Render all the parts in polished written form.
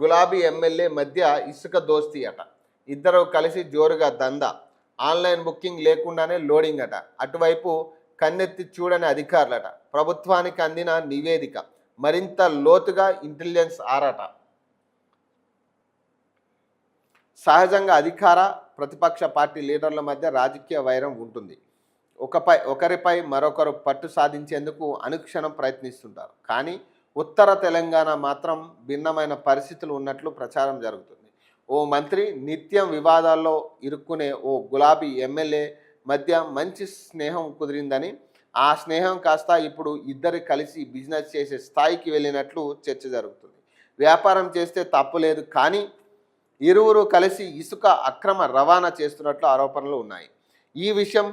గులాబీ ఎమ్మెల్యే మధ్య ఇసుక దోస్తీ అట. ఇద్దరు కలిసి జోరుగా దందా. ఆన్లైన్ బుకింగ్ లేకుండానే లోడింగ్ అట. అటువైపు కన్నెత్తి చూడని అధికారులట. ప్రభుత్వానికి అందిన నివేదిక మరింత లోతుగా ఇంటెలిజెన్స్ ఆరాట. సహజంగా అధికార ప్రతిపక్ష పార్టీ లీడర్ల మధ్య రాజకీయ వైరం ఉంటుంది. ఒకరిపై మరొకరు పట్టు సాధించేందుకు అనుక్షణం ప్రయత్నిస్తుంటారు. కానీ ఉత్తర తెలంగాణ మాత్రం భిన్నమైన పరిస్థితులు ఉన్నట్లు ప్రచారం జరుగుతుంది. ఓ మంత్రి నిత్యం వివాదాల్లో ఇరుక్కునే ఓ గులాబీ ఎమ్మెల్యే మధ్య మంచి స్నేహం కుదిరిందని, ఆ స్నేహం కాస్త ఇప్పుడు ఇద్దరు కలిసి బిజినెస్ చేసే స్థాయికి వెళ్ళినట్లు చర్చ జరుగుతుంది. వ్యాపారం చేస్తే తప్పు లేదు, కానీ ఇరువురు కలిసి ఇసుక అక్రమ రవాణా చేస్తున్నట్లు ఆరోపణలు ఉన్నాయి. ఈ విషయం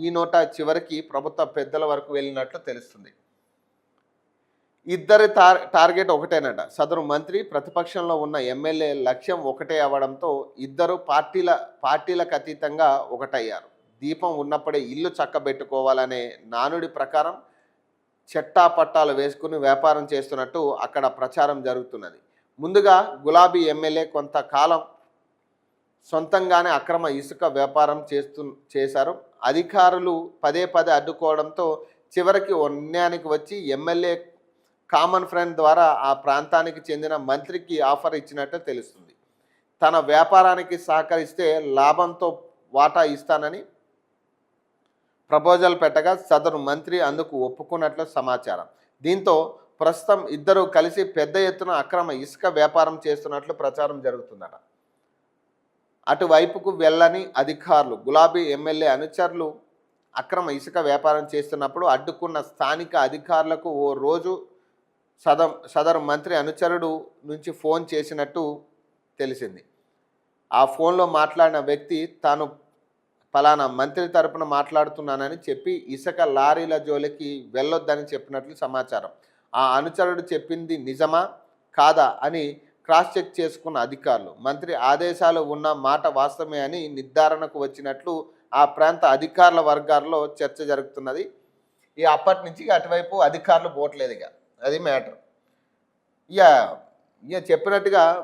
ఈ నోట చివరికి ప్రభుత్వ పెద్దల వరకు వెళ్ళినట్లు తెలుస్తుంది. ఇద్దరి టార్గెట్ ఒకటేనట. సదరు మంత్రి, ప్రతిపక్షంలో ఉన్న ఎమ్మెల్యే లక్ష్యం ఒకటే అవ్వడంతో ఇద్దరు పార్టీలకు అతీతంగా ఒకటయ్యారు. దీపం ఉన్నప్పుడే ఇల్లు చక్కబెట్టుకోవాలనే నానుడి ప్రకారం చెట్టాపట్టాలు వేసుకుని వ్యాపారం చేస్తున్నట్టు అక్కడ ప్రచారం జరుగుతున్నది. ముందుగా గులాబీ ఎమ్మెల్యే కొంతకాలం సొంతంగానే అక్రమ ఇసుక వ్యాపారం చేశారు. అధికారులు పదే అడ్డుకోవడంతో చివరికి ఒన్యానికి వచ్చి ఎమ్మెల్యే కామన్ ఫ్రెండ్ ద్వారా ఆ ప్రాంతానికి చెందిన మంత్రికి ఆఫర్ ఇచ్చినట్టు తెలుస్తుంది. తన వ్యాపారానికి సహకరిస్తే లాభంతో వాటా ఇస్తానని ప్రపోజల్ పెట్టగా సదరు మంత్రి అందుకు ఒప్పుకున్నట్లు సమాచారం. దీంతో ప్రస్తుతం ఇద్దరు కలిసి పెద్ద ఎత్తున అక్రమ ఇసుక వ్యాపారం చేస్తున్నట్లు ప్రచారం జరుగుతుందట. అటువైపుకు వెళ్ళని అధికారులు, గులాబీ ఎమ్మెల్యే అనుచరులు అక్రమ ఇసుక వ్యాపారం చేస్తున్నప్పుడు అడ్డుకున్న స్థానిక అధికారులకు ఓ రోజు సదరు మంత్రి అనుచరుడు నుంచి ఫోన్ చేసినట్టు తెలిసింది. ఆ ఫోన్లో మాట్లాడిన వ్యక్తి తాను ఫలానా మంత్రి తరపున మాట్లాడుతున్నానని చెప్పి ఇసుక లారీల జోలికి వెళ్ళొద్దని చెప్పినట్లు సమాచారం. ఆ అనుచరుడు చెప్పింది నిజమా కాదా అని క్రాస్ చెక్ చేసుకున్న అధికారులు మంత్రి ఆదేశాలు ఉన్న మాట వాస్తవమే అని నిర్ధారణకు వచ్చినట్లు ఆ ప్రాంత అధికారుల వర్గాల్లో చర్చ జరుగుతున్నది. అప్పటి నుంచి అటువైపు అధికారులు పోవట్లేదు. అది మ్యాటర్. ఇక చెప్పినట్టుగా